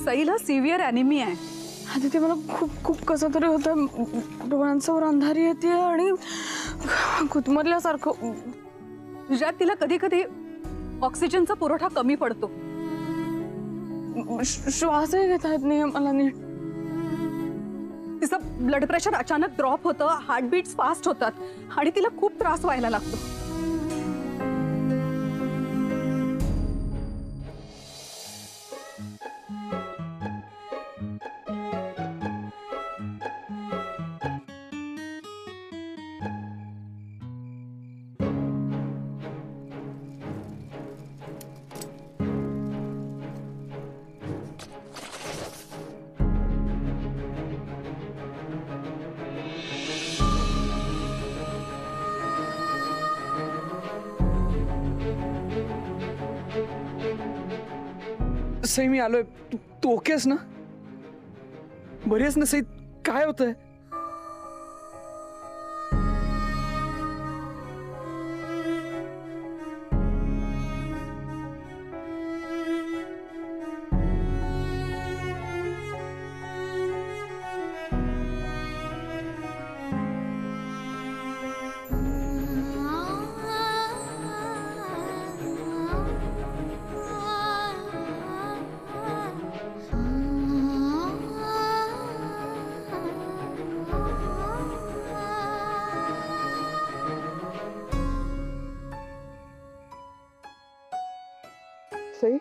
Saila severe anaemia आहे. आदित्य मला खूप खूप कसं तरी होतं. डोळ्यांसमोर अंधारी येते आणि गुदमरल्यासारखं. तुझ्यात तिला कधी कधी ऑक्सिजनचा पुरवठा कमी पडतो. श्वासही घेता येत नाही मला नीट. तिचं ब्लड प्रेशर अचानक ड्रॉप होतं, हार्टबीट्स फास्ट होतात आणि तिला खूप त्रास व्हायला लागतो. सई मी आलोय. तू ओके आहेस ना? बरी आहेस ना सई? काय होतंय? सई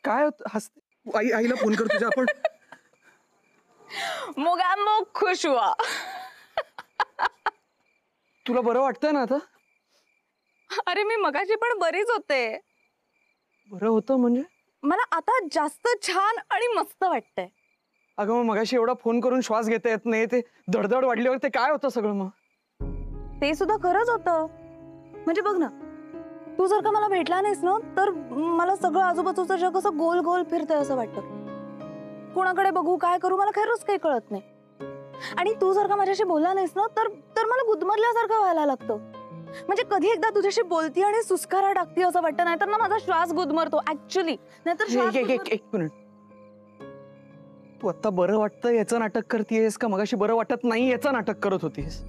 काय होत? हसते. आईला फोन कर तुझ्या. आपण मोगामोग खुश हुआ. तुला बरं वाटतंय ना आता? अरे मी मगाशी पण बरीच होते. बरं होतं म्हणजे? मला आता जास्त छान आणि मस्त वाटतंय. अगं मग मगाशी एवढा फोन करून श्वास घेता येत नाही, ते धडधड वाढल्यावर ते काय होतं सगळं? मग ते सुद्धा खरंच होतं. म्हणजे बघ ना, तू जर का मला भेटला नाहीस ना तर मला सगळं आजूबाजूचं जग असं गोल गोल फिरतंय असं वाटतं. कोणाकडे बघू, काय करू, मला खरंच काही कळत नाही. आणि तू जर का माझ्याशी बोलला नाहीस ना तर मला गुदमरल्यासारखं व्हायला लागतं. म्हणजे कधी एकदा तुझ्याशी बोलती आणि सुस्कारा टाकती असं वाटतं. नाहीतर ना माझा श्वास गुदमरतो ऍक्च्युली. नाहीतर एक मिनिट. तू आता बरं वाटतं याचं नाटक करतेस का मगाशी बरं वाटत नाही याचं नाटक करत होतीस?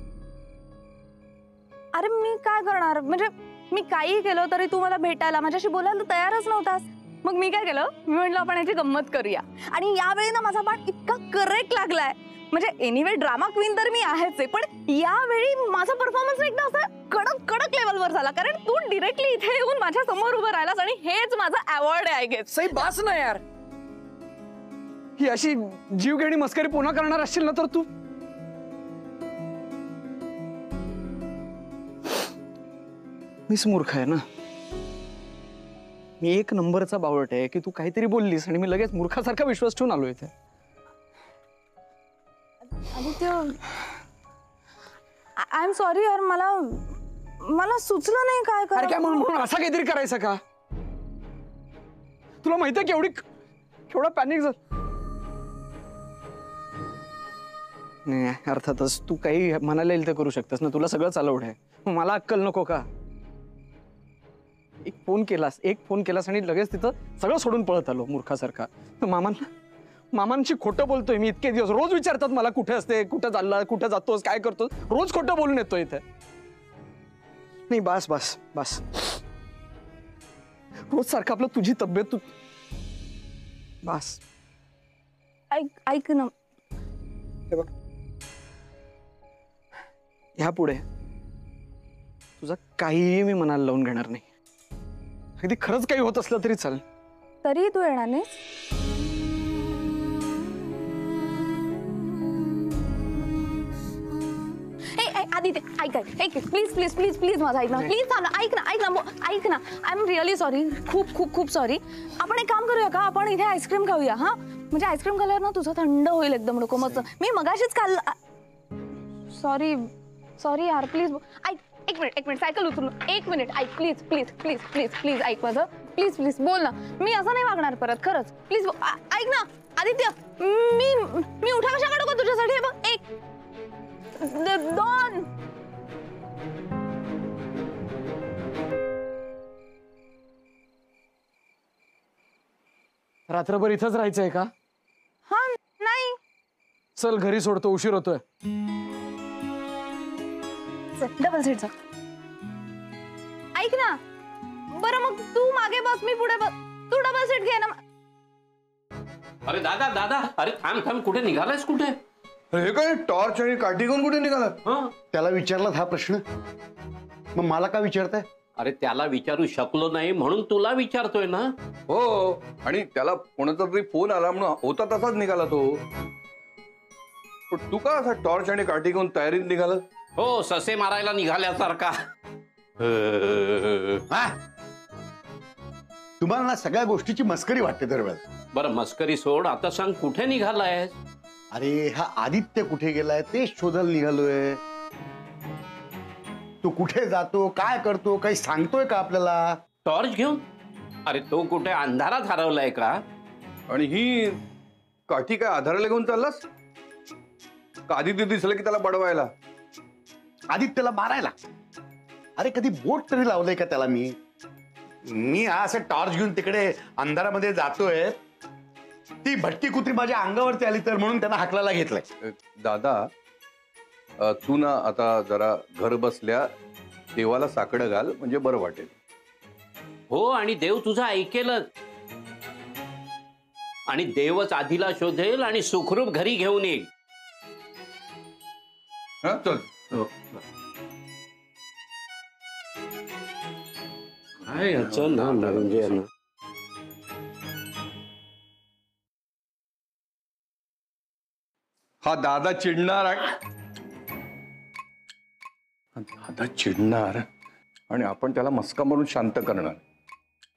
अरे मी काय करणार? म्हणजे मी काही केलं तरी तू मला भेटायला, माझ्याशी बोलायला तयारच नव्हतास. मग मी काय केलं, मी म्हटलं आपण याची गंमत करूया. आणि यावेळी ना माझा पाठ इतका करेक्ट लागलाय. म्हणजे एनिवे ड्रामा क्वीन तर मी आहेच आहे, पण यावेळी माझा परफॉर्मन्स एकदा असा कडक कडक लेवलवर झाला. कारण तू डिरेक्टली इथे येऊन माझ्या समोर उभं राहिलास आणि हेच माझा अवॉर्ड आहे आय गेस. सई बास ना यार. ही अशी जीवघेणी मस्करी पुन्हा करणार असशील ना तर तू. मीच मूर्ख आहे ना. मी एक नंबरचा बावळट आहे की तू काहीतरी बोललीस आणि मी लगेच मूर्खासारखा विश्वास ठेवून आलो इथे. आदित्य, आय एम सॉरी यार. मला सुचलं नाही काय अरे काय म्हणून असं काहीतरी करायचं का? तुला माहितीये केवढा पॅनिक झाला. नाही अर्थातच तू काही म्हणायला येईल ते करू शकतेस ना. तुला सगळं चालवड आहे. मला अक्कल नको का? एक फोन केलास आणि लगेच तिथं सगळं सोडून पळत आलो मूर्खासारखा. मामांशी खोटं बोलतोय मी इतके दिवस. रोज विचारतात मला कुठे असते, कुठं चालला, कुठं जातोस, काय करतोस. रोज खोटं बोलून येतो इथे. नाही बस बस बस. रोज सारखं आपलं तुझी तब्येत बस. ऐक ना. हे बघ, ह्या पुढे तुझं काहीही मी मनाला लावून घेणार नाही. अगदी खरंच काही होत असलं तरी चालेल. तरी तू येणार नाही? आदित्य ऐक प्लीज प्लीज प्लीज प्लीज माझं ऐक ना. प्लीज थांब ना. ऐक ना. I am really sorry. खूप खूप खूप सॉरी. आपण एक काम करूया का, आपण इथे आईस्क्रीम खाऊया. हा म्हणजे आईस्क्रीम खाल्ल्यावर ना तुझं थंड होईल एकदम डोकं मस्त. मी मगाशीच खाल्लं. सॉरी यार. प्लीज ऐक. एक मिनिट सायकल उचलू. एक मिनिट ऐक please please please please please ऐक माझं. प्लीज प्लीज बोल ना. मी असं नाही वागणार परत खरंच. प्लीज ऐक ना आदित्य. मी उठा कशा काढू का तुझ्यासाठी? बघ 1 2 रात्रभर इथंच राहायचंय का? हा नाही, चल घरी सोडतो, उशीर होतोय. डबल सीटचा. ऐक ना, बरं मग तू मागे बस, मी पुढे बस. तू डबल सीट घे ना. अरे दादा दादा, अरे थांब थांब, कुठे निघालायस? कुठे? हे काय टॉर्च आणि काठी घेऊन कुठे निघाला? हं? त्याला विचारला हा प्रश्न, मग मला का विचारताय? अरे त्याला विचारू शकलो नाही म्हणून तुला विचारतोय ना. हो, आणि त्याला कोणाचा तरी फोन आला म्हणून होता तसाच निघाला तो. पण तू का असा टॉर्च आणि काठी घेऊन तयारीत निघाला? हो, ससे मारायला निघाल्यासारखा. हा? तुम्हाला ना सगळ्या गोष्टीची मस्करी वाटते दरवेळेला. बरं मस्करी सोड, आता सांग कुठे निघालायस? अरे हा आदित्य कुठे गेलाय ते शोधायला निघालोय. तो कुठे जातो, काय करतो, काही सांगतोय का आपल्याला? टॉर्च घेऊन? अरे तो कुठे अंधारात हरवलाय का? आणि ही काठी काय आधाराला घेऊन चाललास? का आदित्य दिसलं की त्याला बडवायला? आदित्यला मारायला? अरे कधी बोट तरी लावलंय का त्याला? मी हा असं टॉर्च घेऊन तिकडे अंधारामध्ये जातोय, ती भटकी कुत्री माझ्या अंगावरती आली तर म्हणून त्यांना हाकलायला घेतलंय. दादा, तू ना आता जरा घर बसल्या देवाला साकडं घाल, म्हणजे बरं वाटेल. हो, आणि देव तुझा ऐकेलच. आणि देवच आधीला शोधेल आणि सुखरूप घरी घेऊन येईल. हा चल. काय याचं ना म्हणजे ना. हा दादा चिडणार दादा चिडणार आणि आपण त्याला मस्का मारून शांत करणार.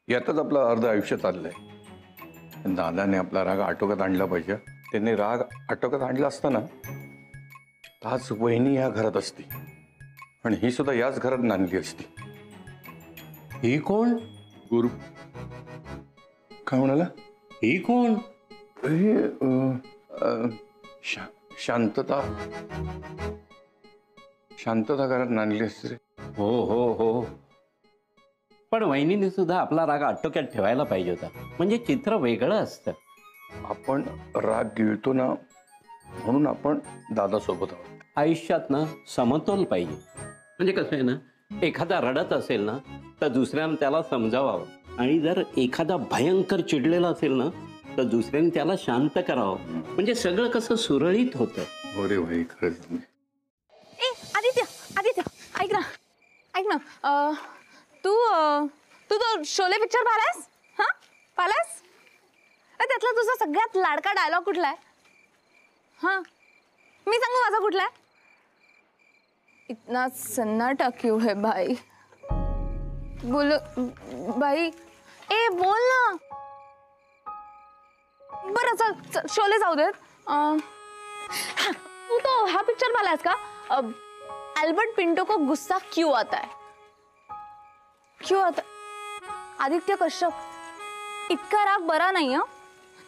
यातच आपलं अर्ध आयुष्य चाललंय. दादाने आपला राग आटोक्यात आणला पाहिजे. त्याने राग आटोक्यात आणला असताना आज वहिनी या घरात असती आणि ही सुद्धा याच घरात नांदली असती. ही कोण? गुरु काय म्हणाला? ही कोण? शांतता शांतता घरात नांदली असते रे. हो हो हो, पण वहिनीने सुद्धा आपला राग आटोक्यात ठेवायला पाहिजे होता. म्हणजे चित्र वेगळं असतं. आपण राग गिळतो ना, म्हणून आपण दादासोबत आहोत. आयुष्यात ना समतोल पाहिजे. म्हणजे कसं आहे ना, एखादा रडत असेल ना तर दुसऱ्यानं त्याला समजावावं, आणि जर एखादा भयंकर चिडलेला असेल ना तर दुसऱ्याने त्याला शांत करावं. म्हणजे सगळं कसं सुरळीत होतं. हो रे भाई, खरंच. ए आदित्य, आदित्य ऐक ना, ऐक ना. तू तू तो शोले पिक्चर पाहिलास? हा पाहिलास? त्यातला तुझा सगळ्यात लाडका डायलॉग कुठला आहे? हा मी सांगू माझा कुठला आहे? इतना सन्नाटा क्यों है भाई? बोल भाई, ए बोल ना. बरं चल चल, शोले जाऊ देत. तू तो हा पिक्चर पाहिलास का? अल्बर्ट पिंटो को गुस्सा क्यों आता है? क्यों आता? आदित्य कश्यप इतका राग बरा नाही.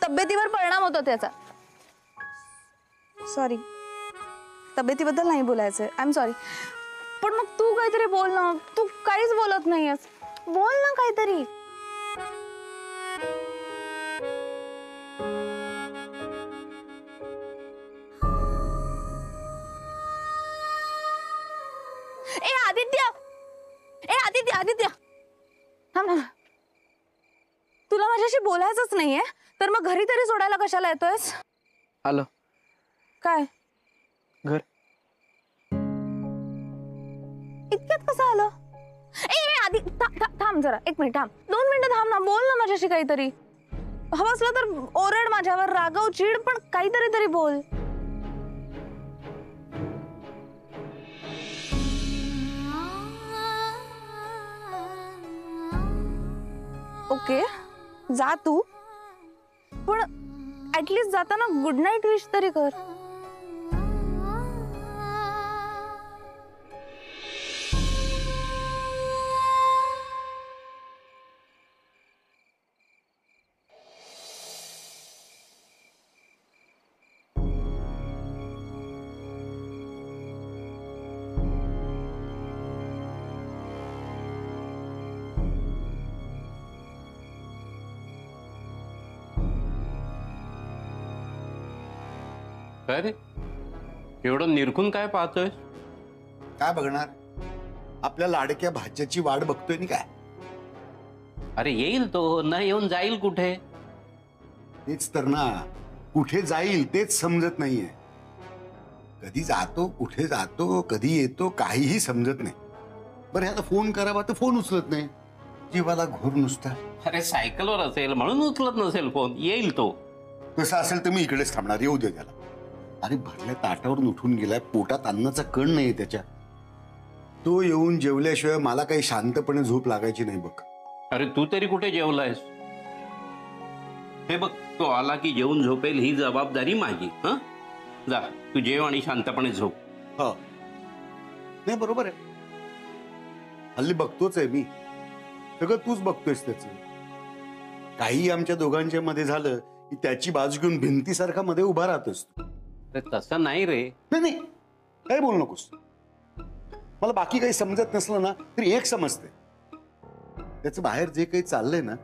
तब्येतीवर परिणाम होतो त्याचा. सॉरी, तब्येतीबद्दल नाही बोलायचंय. I am sorry. पण मग तू काहीतरी बोल ना. तू काहीच बोलत नाहीयेस. बोल ना काहीतरी. ए आदित्य, ए आदित्य, आदित्य थांब थांब. तुला माझ्याशी बोलायचंच नाहीये तर मग घरी तरी सोडायला कशाला येतोयस? आलं काय घर. इतक्यात कसं आलं? ए आधी थांब जरा, 1 मिनिट थांब, 2 मिनिटं थांब ना. बोल ना माझ्याशी काहीतरी. हवं असलं तर ओरड माझ्यावर, रागव, चिड, पण काहीतरी तरी बोल. ओके जा तू, पण ऍटलीस्ट जाताना गुड नाईट विश तरी कर. काय रे एवढं निरखून काय पाहतोय? काय बघणार? आपल्या लाडक्या भाच्याची वाट बघतोय नि काय? अरे येईल तो, न येऊन जाईल कुठे? तेच तर ना, कुठे जाईल तेच समजत नाहीये. कधी जातो, कुठे जातो, कधी येतो, काहीही समजत नाही. बरं ह्याला फोन करावा तर फोन उचलत नाही. जीवाला घोर नुसता. अरे सायकलवर असेल म्हणून उचलत नसेल फोन. येईल तो. तसं असेल तर मी इकडेच थांबणार, येऊ दे त्याला. अरे भरल्या ताटावरून उठून गेलाय, पोटात अन्नाचा कण नाहीये त्याच्या. तो येऊन जेवल्याशिवाय मला काही शांतपणे झोप लागायची नाही बघ. अरे तू तरी कुठे जेवलायस? हे बघ, तो आला की जेवून झोपेल ही जबाबदारी माझी. हा, जा तू जेव आणि शांतपणे झोप. हो, नाही बरोबर आहे. हल्ली बघतोच आहे मी, सगळं तूच बघतोयस त्याच. काही आमच्या दोघांच्या मध्ये झालं की त्याची बाजू घेऊन भिंतीसारखा मध्ये उभा राहतोस तू. अरे तसं नाही रे. नाही नाही, काय बोलू नकोस. मला बाकी काही समजत नसलं ना तरी एक समजते, त्याचं बाहेर जे काही चाललंय ना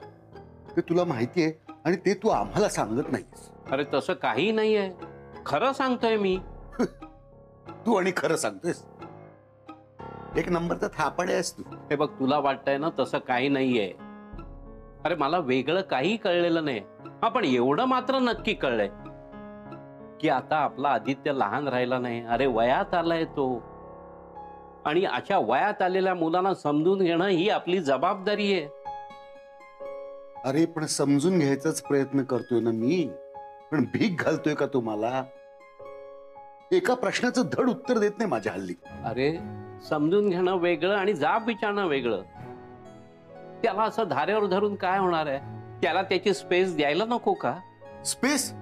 ते तुला माहिती आहे आणि ते तू आम्हाला सांगत नाहीस. अरे तसं काही नाहीये, खरं सांगतोय मी. तू आणि खरं सांगतोयस. एक नंबरचा थापाडे आहेस तू. हे बघ, तुला वाटतंय ना तसं काही नाहीये. अरे मला वेगळं काही कळलेलं नाही. हा, पण एवढं मात्र नक्की कळलंय की आता आपला आदित्य लहान राहिला नाही. अरे वयात आलाय तो, आणि अशा वयात आलेल्या मुलांना समजून घेणं ही आपली जबाबदारी आहे. अरे पण समजून घ्यायचाच प्रयत्न करतोय ना मी, पण भीक घालतोय का तुम्हाला? एका प्रश्नाचं धड उत्तर देत नाही माझ्या हल्ली. अरे समजून घेणं वेगळं आणि जाब विचारणं वेगळं. त्याला असं धारेवर धरून काय होणार आहे? त्याला त्याची स्पेस द्यायला नको का? स्पेस?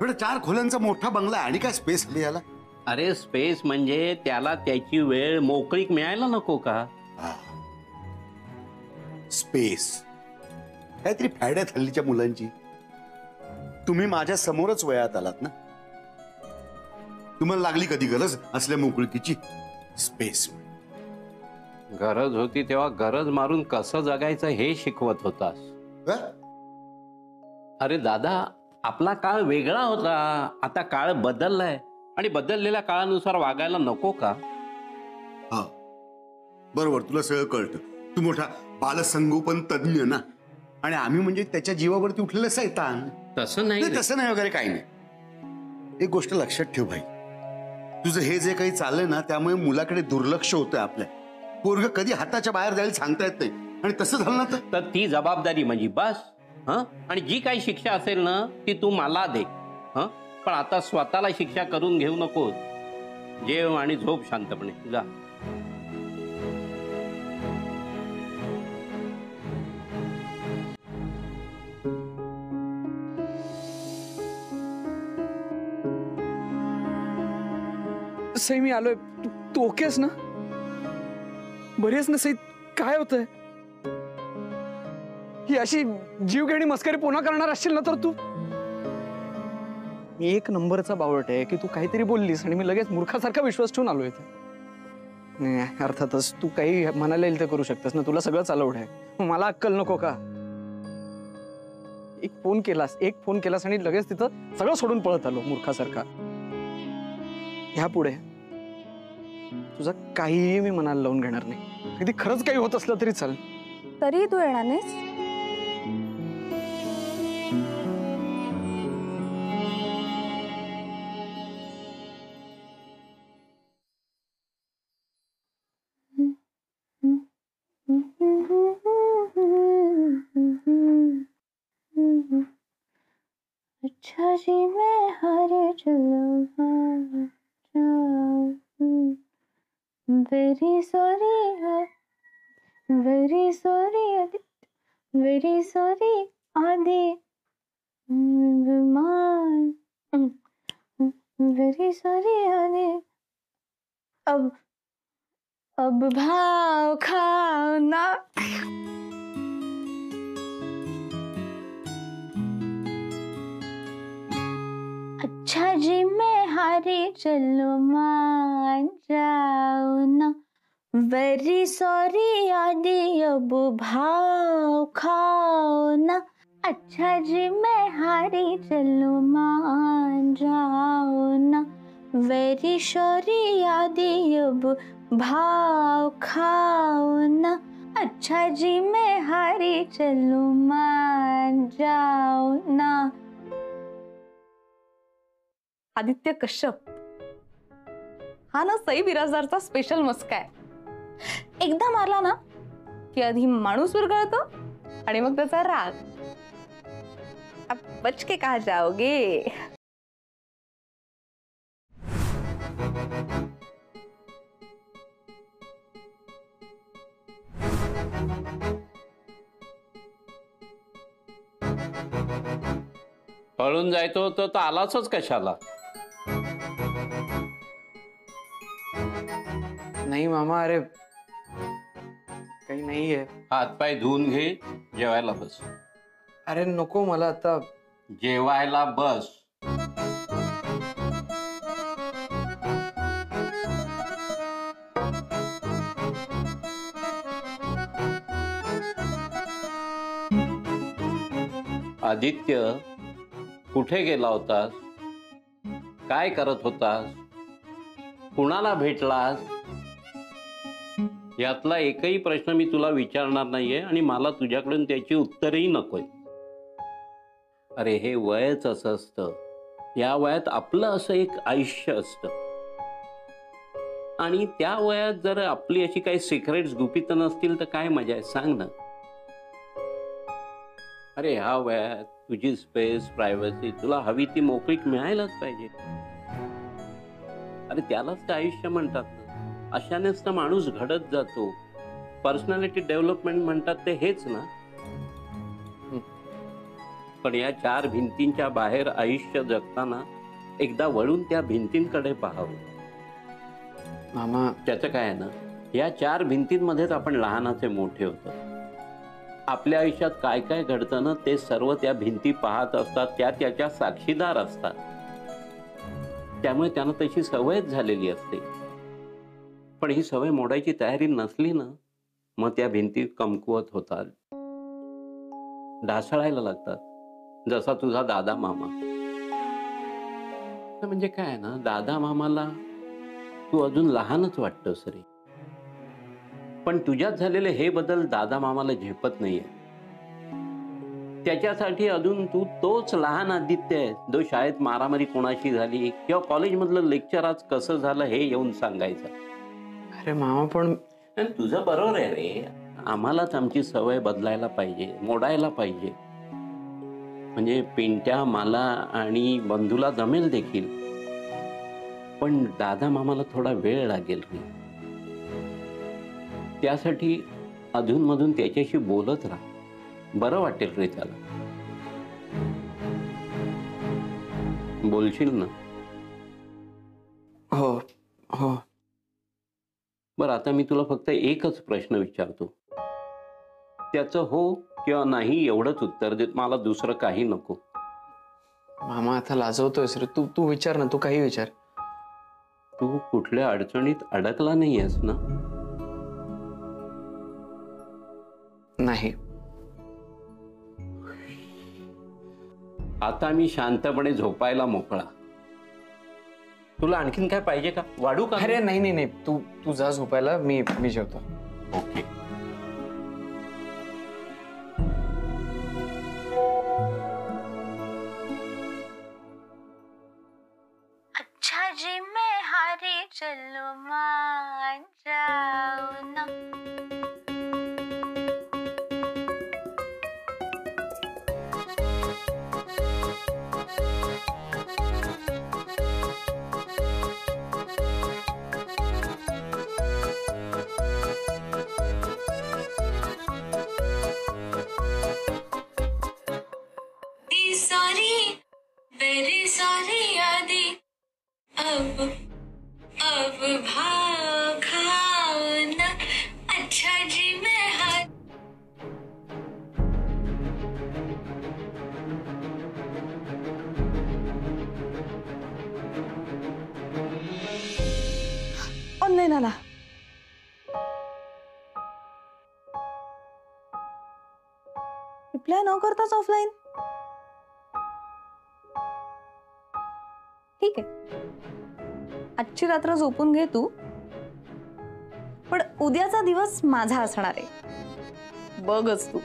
4 खोल्यांचा मोठा बंगला आणि काय स्पेस हवी याला? अरे स्पेस म्हणजे त्याला त्याची वेळ मोकळीक मिळायला नको का? स्पेस काहीतरी फॅड आहेत हल्लीच्या मुलांची. तुम्ही माझ्या समोरच वयात आलात ना, तुम्हाला लागली कधी गरज असल्या मोकळीकीची? स्पेस. गरज होती तेव्हा गरज मारून कसं जगायचं हे शिकवत होतास. अरे दादा, आपला काळ वेगळा होता, आता काळ बदललाय आणि बदललेल्या काळानुसार वागायला नको का? हा बरोबर, तुला सगळं कळतं. तू मोठा बालसंगोपन तज्ञ ना, आणि आम्ही म्हणजे त्याच्या जीवावरती उठलेलं सैतान. तसं नाही. तसं नाही वगैरे काही नाही. एक गोष्ट लक्षात ठेव भाई, तुझं हे जे काही चाललंय ना त्यामुळे मुलाकडे दुर्लक्ष होतंय आपल्या. पोरग कधी हाताच्या बाहेर जायला सांगता येत नाही, आणि तसं झालं ना तर ती जबाबदारी माझी बस. हं, आणि जी काही शिक्षा असेल ना ती तू मला दे. हं, पण आता स्वतःला शिक्षा करून घेऊ नको. जेव आणि झोप शांतपणे. जा. सई मी आलोय. तू ओकेस ना? बरीच ना सई? काय होतंय? ही अशी जीवघेणी मस्करी पुन्हा करणार असशील ना तर तू. मी एक नंबरचा बावळट आहे की तू काहीतरी बोललीस आणि मी लगेच मूर्खासारखा विश्वास ठेवून आलोय इथे. नाही, अर्थातच तू काही म्हणायला येईल ते करू शकतेस ना, तुला सगळं चालवड आहे. मला अक्कल नको का? एक फोन केलास आणि लगेच तिथं सगळं सोडून पळत आलो मूर्खासारखा. ह्या पुढे तुझा काहीही मी मनाला लावून घेणार नाही. कधी खरंच काही होत असलं तरी चाल. तरी तू येणार नाहीस? अच्छा जी मैं हारे चलूं, very sorry आदि विमान, very sorry आदि. अब भाव खाओ ना. अच्छा जी मैं हारी चलो मान जाओ ना. वेरी सॉरी आदि अब भाव खाओ ना. अच्छा जी मैं हारी चलो मान जाओ ना, वेरी सॉरी आदि अब भाव खाओ ना, अच्छा जी मैं हारी चलो मान जाओ ना. आदित्य कश्यप हा ना सई बिराजदारचा स्पेशल मस्का आहे. एकदा मारला ना की आधी माणूस विरघळतो आणि मग त्याचा राग. अब बच के कहा जाओगे. पळून जायचं होतं तर आलाच कशाला? नाही मामा, अरे काही नाहीये. हातपाय धुवून घे, जेवायला बस. अरे नको, मला आता जेवायला बस. आदित्य, कुठे गेला होतास? काय करत होतास? कुणाला भेटलास? यातला एकही प्रश्न मी तुला विचारणार नाहीये आणि मला तुझ्याकडून त्याची उत्तरही नकोय. अरे हे वयच असं असतं. या वयात आपलं असं एक आयुष्य असतं आणि त्या वयात जर आपली अशी काही सिक्रेट्स गुपित नसतील तर काय मजा आहे सांग ना. अरे ह्या वयात तुझी स्पेस, प्रायव्हसी तुला हवी ती मोकळीक मिळायलाच पाहिजे. अरे त्यालाच तर आयुष्य म्हणतात ना. अशानेच तर माणूस घडत जातो. पर्सनॅलिटी डेव्हलपमेंट म्हणतात ते हेच ना. पण या 4 भिंतींच्या बाहेर आयुष्य जगताना एकदा वळून त्या भिंतींकडे पाहावं. मामा, त्याचं काय आहे ना, या 4 भिंतींमध्येच आपण लहानाचे मोठे होतो. आपल्या आयुष्यात काय काय घडतं ना ते सर्व त्या भिंती पाहत असतात, त्या त्याच्या साक्षीदार असतात. त्यामुळे त्यांना तशी सवयच झालेली असते. पण ही सवय मोडायची तयारी नसली ना मग त्या भिंती कमकुवत होतात, ढासळायला लागतात. जसा तुझा दादा मामा. म्हणजे काय आहे ना, दादा मामाला तू अजून लहानच वाटतोस रे. पण तुझ्यात झालेले हे बदल दादा मामाला झेपत नाहीये. त्याच्यासाठी अजून तू तोच लहान आदित्य आहे जो शाळेत मारामारी कोणाशी झाली किंवा कॉलेजमधलं लेक्चर आज कसं झालं हे येऊन सांगायचं. अरे मामा, पण तुझं बरोबर आहे रे. आम्हालाच आमची सवय बदलायला पाहिजे, मोडायला पाहिजे. म्हणजे पिंट्या, मला आणि बंधूला जमेल देखील, पण दादा मामाला थोडा वेळ लागेल रे. त्यासाठी अधूनमधून त्याच्याशी बोलत राहा, बरं वाटेल रे त्याला. बोलशील ना? हो हो. बरं, आता मी तुला फक्त एकच प्रश्न विचारतो. त्याचं हो किंवा नाही एवढंच उत्तर दे, मला दुसरं काही नको. मामा, आता लाजवतोयस रे. तू विचार ना, तू काही विचार. तू कुठल्या अडचणीत अडकला नाहीयेस ना? नाही. आता मी शांतपणे झोपायला मोकळा. तुला आणखीन काय पाहिजे का? वाढू का? अरे नाही नाही नाही, तू जा झोपायला. मी जेवतो. ओके. अच्छा जी मैं हारी चलो मान जाओ ना. सॉरी, वेरी सॉरी आदि अब भाव खाओ ना, अच्छा जी मैं हार. ऑनलाईन आला. रिप्लाय न करताच ऑफलाईन. ठीक आहे, आजची रात्र झोपून घे तू, पण उद्याचा दिवस माझा असणार आहे, बघच तू.